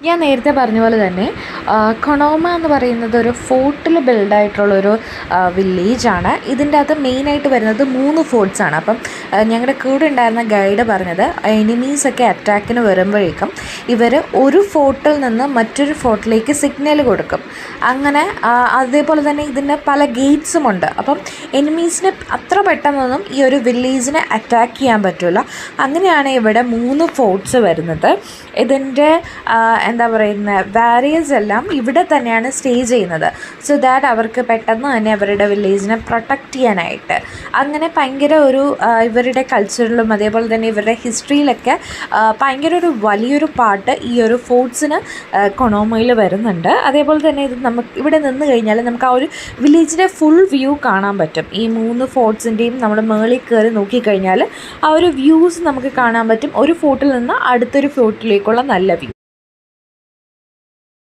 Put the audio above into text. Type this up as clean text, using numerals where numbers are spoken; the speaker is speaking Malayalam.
ഞാൻ നേരത്തെ പറഞ്ഞ പോലെ തന്നെ കൊണോമ എന്ന് പറയുന്നത് ഒരു ഫോർട്ടിൽ ബിൽഡായിട്ടുള്ളൊരു വില്ലേജാണ്. ഇതിൻ്റെ അകത്ത് മെയിനായിട്ട് വരുന്നത് 3 ഫോർട്ട്സാണ്. അപ്പം ഞങ്ങളുടെ കൂടെ ഉണ്ടായിരുന്ന ഗൈഡ് പറഞ്ഞത് എനിമീസൊക്കെ അറ്റാക്കിന് വരുമ്പോഴേക്കും ഇവർ ഒരു ഫോർട്ടിൽ നിന്ന് മറ്റൊരു ഫോർട്ടിലേക്ക് സിഗ്നൽ കൊടുക്കും. അങ്ങനെ അതേപോലെ തന്നെ ഇതിന് പല ഗേറ്റ്സുമുണ്ട്. അപ്പം എനിമീസിന് അത്ര പെട്ടെന്നൊന്നും ഈ ഒരു വില്ലേജിനെ അറ്റാക്ക് ചെയ്യാൻ പറ്റില്ല. അങ്ങനെയാണ് ഇവിടെ 3 ഫോർട്ട്സ് വരുന്നത്. ഇതിൻ്റെ എന്താ പറയുന്നത് വാരിയേഴ്സ് എല്ലാം ഇവിടെ തന്നെയാണ് സ്റ്റേ ചെയ്യുന്നത്. സോ ദാറ്റ് അവർക്ക് പെട്ടെന്ന് തന്നെ അവരുടെ വില്ലേജിനെ പ്രൊട്ടക്റ്റ് ചെയ്യാനായിട്ട്. അങ്ങനെ ഭയങ്കര ഒരു ഇവരുടെ കൾച്ചറിലും അതേപോലെ തന്നെ ഇവരുടെ ഹിസ്റ്ററിയിലൊക്കെ ഭയങ്കര ഒരു വലിയൊരു പാർട്ട് ഈ ഒരു ഫോർട്ട്സിന് കൊണോമയിൽ വരുന്നുണ്ട്. അതേപോലെ തന്നെ ഇത് നമുക്ക് ഇവിടെ നിന്ന് കഴിഞ്ഞാൽ നമുക്ക് ആ ഒരു വില്ലേജിൻ്റെ ഫുൾ വ്യൂ കാണാൻ പറ്റും. ഈ 3 ഫോർട്ട്സിൻ്റെയും നമ്മൾ മുകളിൽ കയറി നോക്കിക്കഴിഞ്ഞാൽ ആ ഒരു വ്യൂസ് നമുക്ക് കാണാൻ പറ്റും. ഒരു ഫോർട്ടിൽ നിന്ന് അടുത്തൊരു ഫോർട്ടിലേക്കുള്ള നല്ല വ്യൂ.